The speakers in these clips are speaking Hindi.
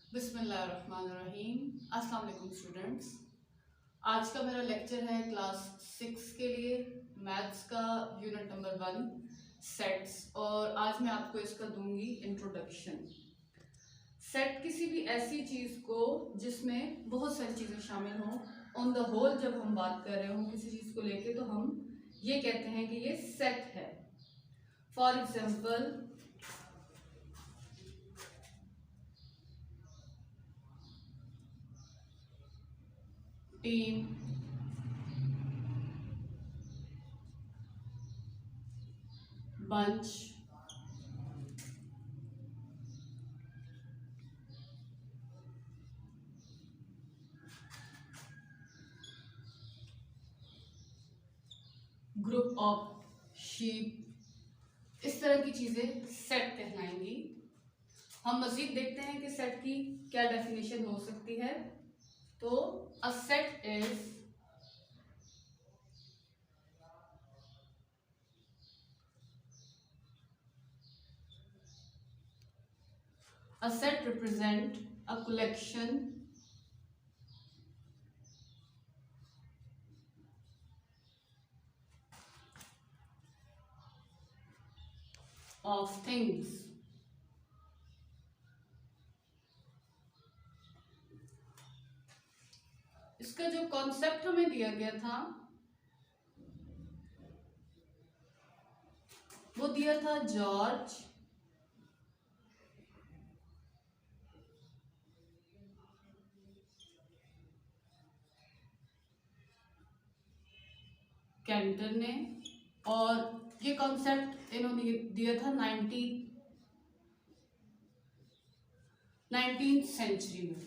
बिस्मिल्लाहिर्रहमानिर्रहीम। अस्सलाम वालेकुम स्टूडेंट्स। आज का मेरा लेक्चर है क्लास 6 के लिए, मैथ्स का यूनिट नंबर 1 सेट्स। और आज मैं आपको इसका दूंगी इंट्रोडक्शन। सेट किसी भी ऐसी चीज़ को जिसमें बहुत सारी चीज़ें शामिल हों, ऑन द होल जब हम बात कर रहे हों किसी चीज़ को लेके, तो हम ये कहते हैं कि ये सेट है। For example, team, bunch, group of sheep, इस तरह की चीजें सेट कहलाएंगी। हम मजीद देखते हैं कि सेट की क्या डेफिनेशन हो सकती है। तो a set is a set represent a collection of things इसका जो कॉन्सेप्ट हमें दिया गया था वो दिया था जॉर्ज कैंटर ने, और ये कॉन्सेप्ट इन्होंने दिया था 19th सेंचुरी में।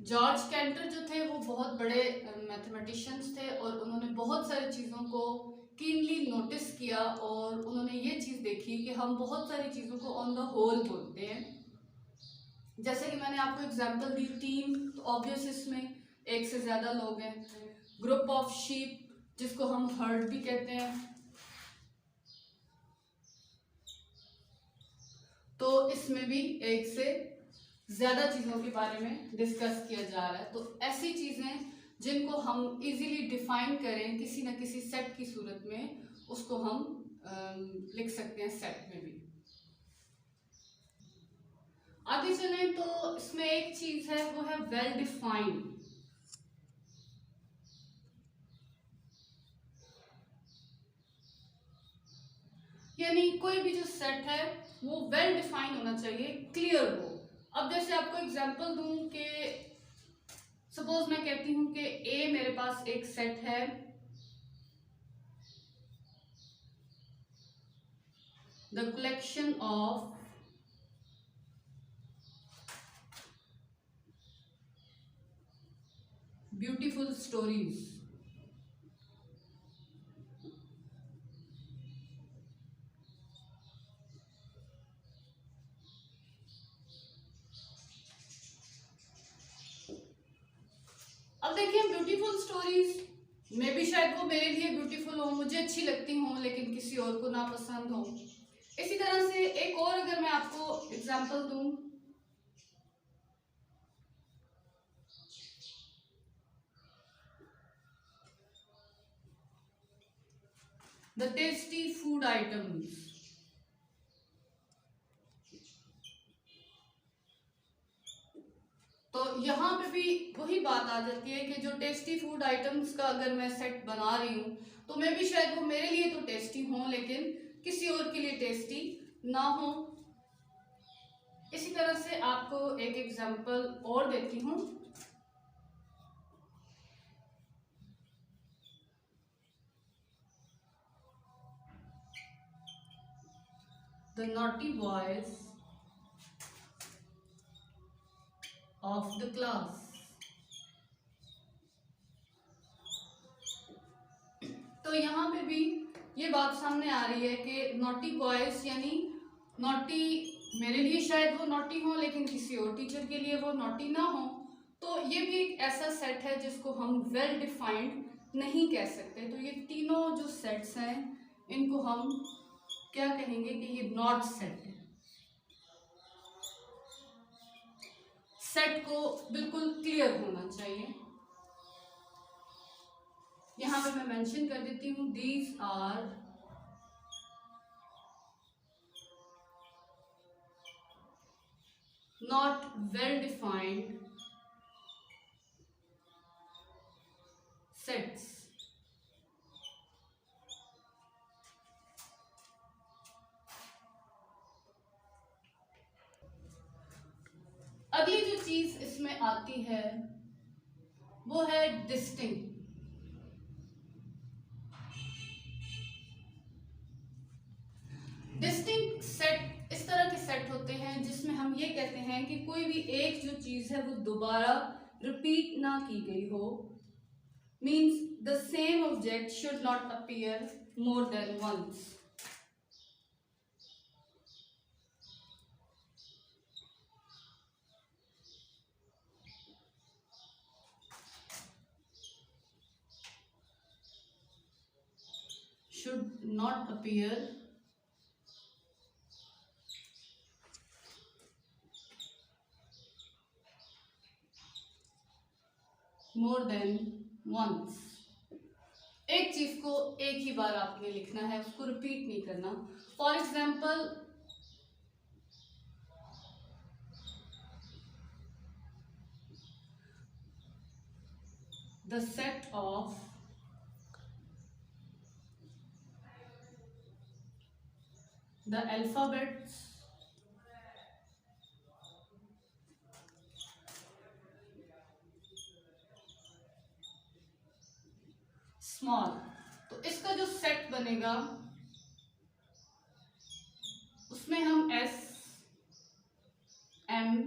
जॉर्ज कैंटर जो थे वो बहुत बड़े मैथमेटिशियंस थे, और उन्होंने बहुत सारी चीज़ों को कीनली नोटिस किया, और उन्होंने ये चीज़ देखी कि हम बहुत सारी चीज़ों को ऑन द होल बोलते हैं। जैसे कि मैंने आपको एग्जांपल दी टीम, तो ऑब्वियस इसमें एक से ज़्यादा लोग हैं। ग्रुप ऑफ शीप, जिसको हम हर्ड भी कहते हैं, तो इसमें भी एक से ज़्यादा चीज़ों के बारे में डिस्कस किया जा रहा है। तो ऐसी चीज़ें जिनको हम इजीली डिफाइन करें किसी न किसी सेट की सूरत में, उसको हम लिख सकते हैं सेट में भी। आगे चलें तो इसमें एक चीज़ है, वो है वेल डिफाइंड। यानी कोई भी जो सेट है वो वेल डिफाइन होना चाहिए, क्लियर हो। अब जैसे आपको एग्जांपल दूं कि सपोज मैं कहती हूं कि ए मेरे पास एक सेट है, the collection of beautiful stories. अब देखिए, ब्यूटीफुल स्टोरीज में भी शायद वो मेरे लिए ब्यूटीफुल हो, मुझे अच्छी लगती हो, लेकिन किसी और को ना पसंद हो। इसी तरह से एक और अगर मैं आपको एग्जांपल दूं, द टेस्टी फूड आइटम्स। तो यहाँ पे भी वही बात आ जाती है कि जो टेस्टी फूड आइटम्स का अगर मैं सेट बना रही हूँ, तो मैं भी शायद वो मेरे लिए तो टेस्टी हो, लेकिन किसी और के लिए टेस्टी ना हो। इसी तरह से आपको एक एग्जांपल और देती हूँ। The naughty boys of the class. तो यहाँ पे भी ये बात सामने आ रही है कि नॉटी बॉयज यानी नॉटी मेरे लिए शायद वो नॉटी हो, लेकिन किसी और टीचर के लिए वो नॉटी ना हो। तो ये भी एक ऐसा सेट है जिसको हम वेल डिफाइंड नहीं कह सकते। तो ये तीनों जो सेट्स हैं इनको हम क्या कहेंगे कि ये नॉट सेट है। सेट को बिल्कुल क्लियर होना चाहिए। यहां पे मैं मेंशन कर देती हूं, these are not well defined sets. अगली जो चीज इसमें आती है वो है डिस्टिंक्ट। डिस्टिंक्ट सेट इस तरह के सेट होते हैं जिसमें हम ये कहते हैं कि कोई भी एक जो चीज है वो दोबारा रिपीट ना की गई हो। Means the same object should not appear more than once. should not appear more than once। एक चीज को एक ही बार आपने लिखना है, उसको रिपीट नहीं करना। For example, the set of the alphabets small। तो इसका जो सेट बनेगा उसमें हम S M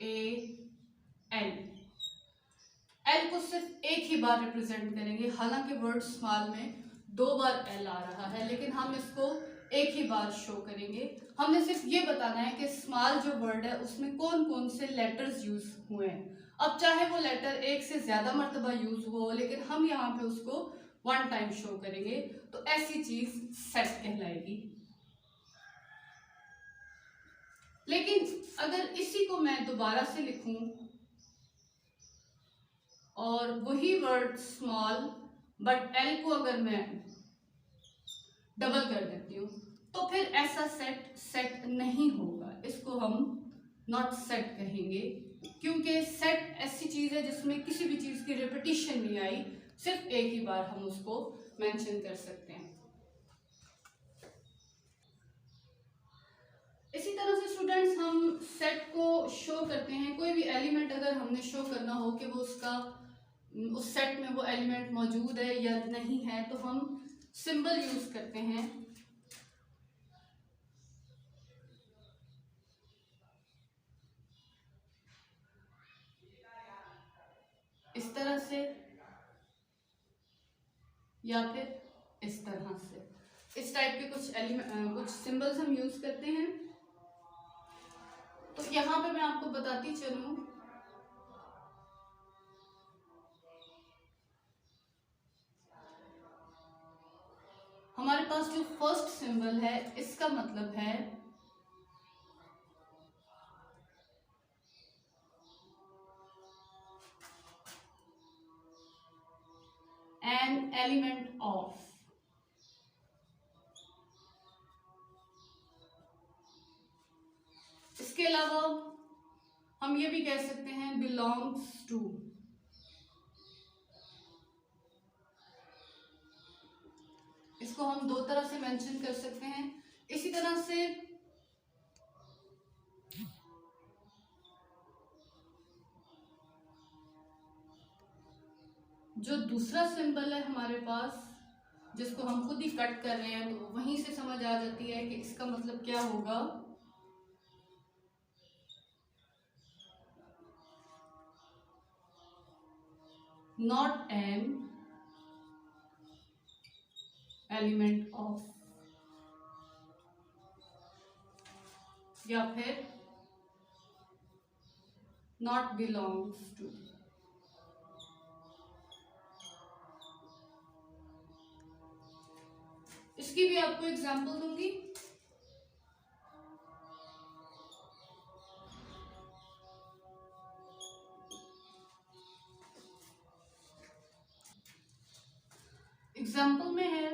A L L को सिर्फ एक ही बार रिप्रेजेंट करेंगे। हालांकि वर्ड स्मॉल में 2 बार L आ रहा है, लेकिन हम इसको एक ही बार शो करेंगे। हमने सिर्फ ये बताना है कि स्मॉल जो वर्ड है उसमें कौन कौन से लेटर्स यूज हुए हैं। अब चाहे वो लेटर एक से ज्यादा मर्तबा यूज हो, लेकिन हम यहाँ पे उसको 1 टाइम शो करेंगे, तो ऐसी चीज सेट कहलाएगी। लेकिन अगर इसी को मैं दोबारा से लिखूं और वही वर्ड स्मॉल बट एल को अगर मैं डबल कर देती हूँ, तो फिर ऐसा सेट नहीं होगा। इसको हम नॉट सेट कहेंगे, क्योंकि सेट ऐसी चीज है जिसमें किसी भी चीज की रिपीटिशन नहीं आई, सिर्फ एक ही बार हम उसको मेंशन कर सकते हैं। इसी तरह से स्टूडेंट्स हम सेट को शो करते हैं। कोई भी एलिमेंट अगर हमने शो करना हो कि वो उसका उस सेट में वो एलिमेंट मौजूद है या नहीं है, तो हम सिंबल यूज करते हैं। इस तरह से या फिर इस तरह से, इस टाइप के कुछ सिंबल्स हम यूज करते हैं। तो यहाँ पे मैं आपको बताती चलूं, हमारे पास जो फर्स्ट सिंबल है इसका मतलब है एन एलिमेंट ऑफ। इसके अलावा हम ये भी कह सकते हैं बिलोंग्स टू। इसको हम 2 तरह से मेंशन कर सकते हैं। इसी तरह से जो दूसरा सिंबल है हमारे पास, जिसको हम खुद ही कट कर रहे हैं, तो वहीं से समझ आ जाती है कि इसका मतलब क्या होगा। नॉट एन एलिमेंट ऑफ, या फिर नॉट बिलोंग्स टू। इसकी भी आपको एग्जांपल दूंगी। एग्जांपल में है,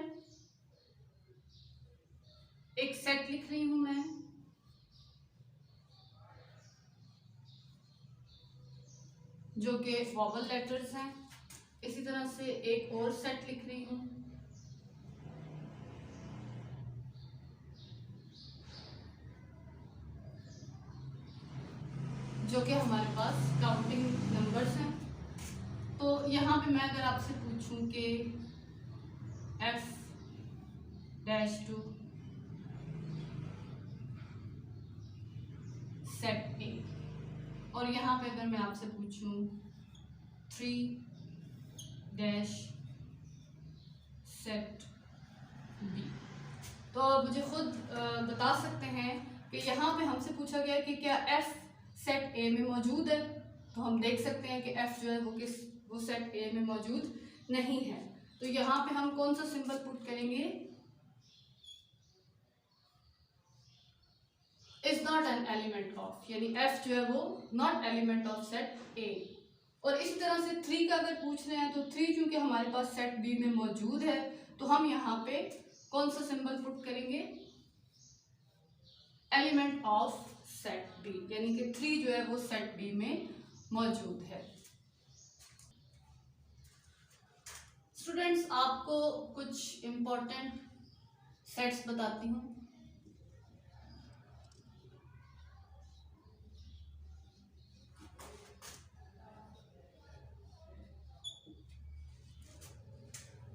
एक सेट लिख रही हूं मैं, जो कि वॉवल लेटर्स हैं। इसी तरह से एक और सेट लिख रही हूं जो कि हमारे पास काउंटिंग नंबर्स हैं। तो यहाँ पे मैं अगर आपसे पूछूं कि F-2 सेट ए, और यहाँ पे अगर मैं आपसे पूछूं 3 सेट बी, तो आप मुझे खुद बता सकते हैं कि यहाँ पे हमसे पूछा गया कि क्या F सेट ए में मौजूद है। तो हम देख सकते हैं कि F जो है वो सेट ए में मौजूद नहीं है। तो यहाँ पे हम कौन सा सिंबल पुट करेंगे, is not an element of, यानी F जो है वो नॉट एलिमेंट ऑफ सेट ए। और इसी तरह से 3 का अगर पूछ रहे हैं तो 3 क्योंकि हमारे पास सेट बी में मौजूद है, तो हम यहाँ पे कौन सा सिंबल पुट करेंगे, एलिमेंट ऑफ सेट बी, यानी कि 3 जो है वो सेट बी में मौजूद है। स्टूडेंट्स, आपको कुछ इंपॉर्टेंट सेट्स बताती हूँ।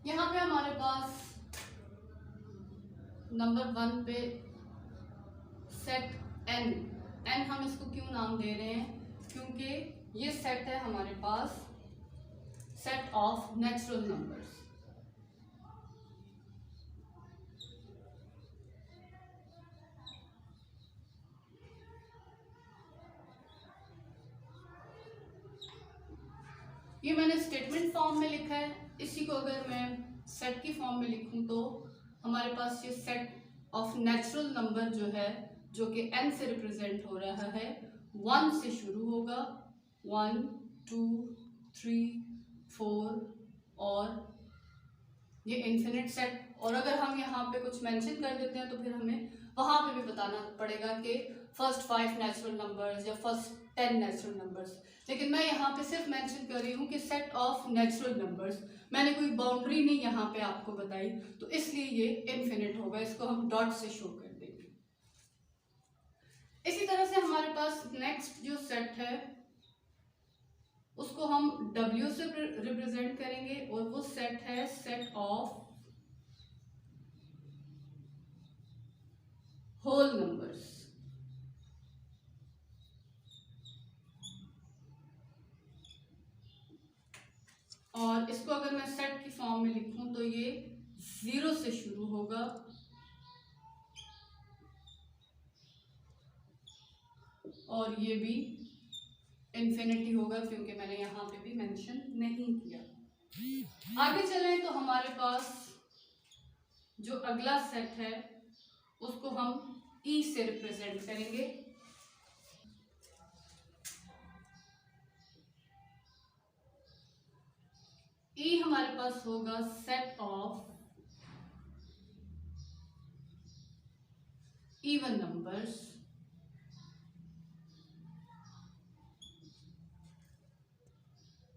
यहाँ पे हमारे पास नंबर 1 पे सेट एन हम इसको क्यों नाम दे रहे हैं, क्योंकि ये सेट है हमारे पास सेट ऑफ नेचुरल नंबर्स। ये मैंने स्टेटमेंट फॉर्म में लिखा है। इसी को अगर मैं सेट की फॉर्म में लिखूं तो हमारे पास ये सेट ऑफ नेचुरल नंबर जो है, जो कि n से रिप्रेजेंट हो रहा है, 1 से शुरू होगा, 1 2 3 4 और ये इन्फिनिट सेट। और अगर हम यहाँ पे कुछ मेंशन कर देते हैं तो फिर हमें वहां पे भी बताना पड़ेगा कि फर्स्ट 5 नेचुरल नंबर्स या फर्स्ट 10 नेचुरल नंबर्स। लेकिन मैं यहाँ पे सिर्फ मेंशन कर रही हूँ कि सेट ऑफ नेचुरल नंबर्स, मैंने कोई बाउंड्री नहीं यहाँ पे आपको बताई, तो इसलिए ये इन्फिनिट होगा। इसको हम डॉट से शो कर देंगे। इसी तरह से हमारे पास नेक्स्ट जो सेट है उसको हम W से रिप्रेजेंट करेंगे, और वो सेट है सेट ऑफ होल नंबर्स। और इसको अगर मैं सेट की फॉर्म में लिखूं तो ये 0 से शुरू होगा और ये भी इन्फिनिटी होगा, क्योंकि मैंने यहाँ पे भी मेंशन नहीं किया। आगे चलें तो हमारे पास जो अगला सेट है उसको हम E से रिप्रेजेंट करेंगे। E हमारे पास होगा set of even numbers.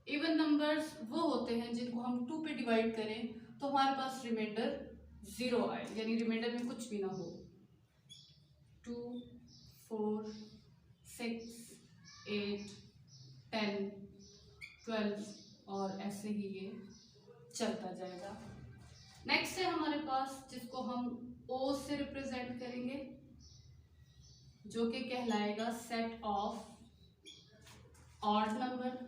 Even numbers वो होते हैं जिनको हम 2 पे डिवाइड करें तो हमारे पास रिमाइंडर 0 आए, यानी रिमाइंडर में कुछ भी ना हो। 2 4 6 8 10 12 और ऐसे ही ये चलता जाएगा। नेक्स्ट है हमारे पास जिसको हम O से रिप्रेजेंट करेंगे, जो कि कहलाएगा सेट ऑफ ऑड नंबर।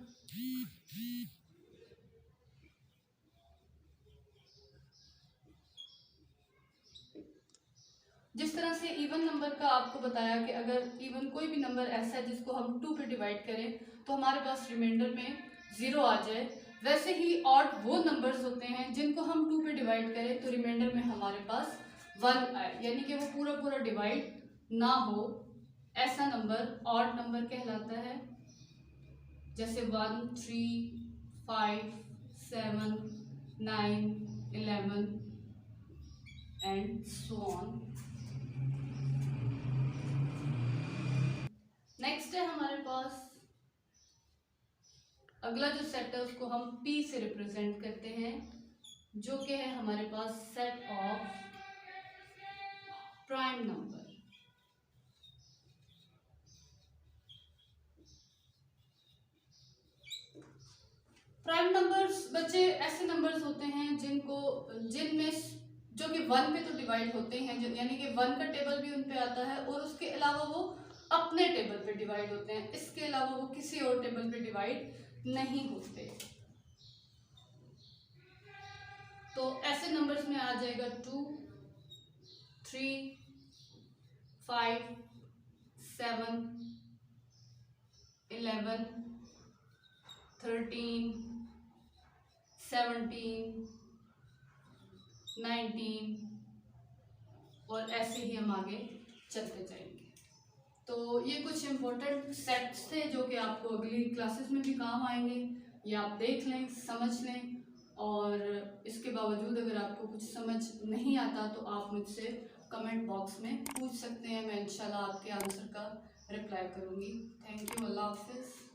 जिस तरह से इवन नंबर का आपको बताया कि अगर इवन कोई भी नंबर ऐसा है जिसको हम 2 पे डिवाइड करें तो हमारे पास रिमाइंडर में 0 आ जाए, वैसे ही ऑड वो नंबर्स होते हैं जिनको हम 2 पे डिवाइड करें तो रिमाइंडर में हमारे पास 1 आए, यानी कि वो पूरा पूरा डिवाइड ना हो, ऐसा नंबर ऑड नंबर कहलाता है। जैसे 1, 3, 5, 7, 9, 11 एंड सो ऑन। नेक्स्ट है हमारे पास अगला जो सेट है उसको हम P से रिप्रेजेंट करते हैं, जो कि है हमारे पास set of prime number. Prime numbers बच्चे ऐसे नंबर्स होते हैं जिनमें जो कि 1 पे तो डिवाइड होते हैं, यानी कि 1 का टेबल भी उन पे आता है, और उसके अलावा वो अपने टेबल पे डिवाइड होते हैं, इसके अलावा वो किसी और टेबल पे डिवाइड नहीं होते। तो ऐसे नंबर्स में आ जाएगा 2, 3, 5, 7, 11, 13, 17, 19 और ऐसे ही हम आगे चलते जाएंगे। तो ये कुछ इम्पोर्टेंट सेट्स थे जो कि आपको अगली क्लासेस में भी काम आएंगे, ये आप देख लें, समझ लें, और इसके बावजूद अगर आपको कुछ समझ नहीं आता तो आप मुझसे कमेंट बॉक्स में पूछ सकते हैं, मैं इंशाल्लाह आपके आंसर का रिप्लाई करूँगी। थैंक यू, अल्लाह हाफिज़।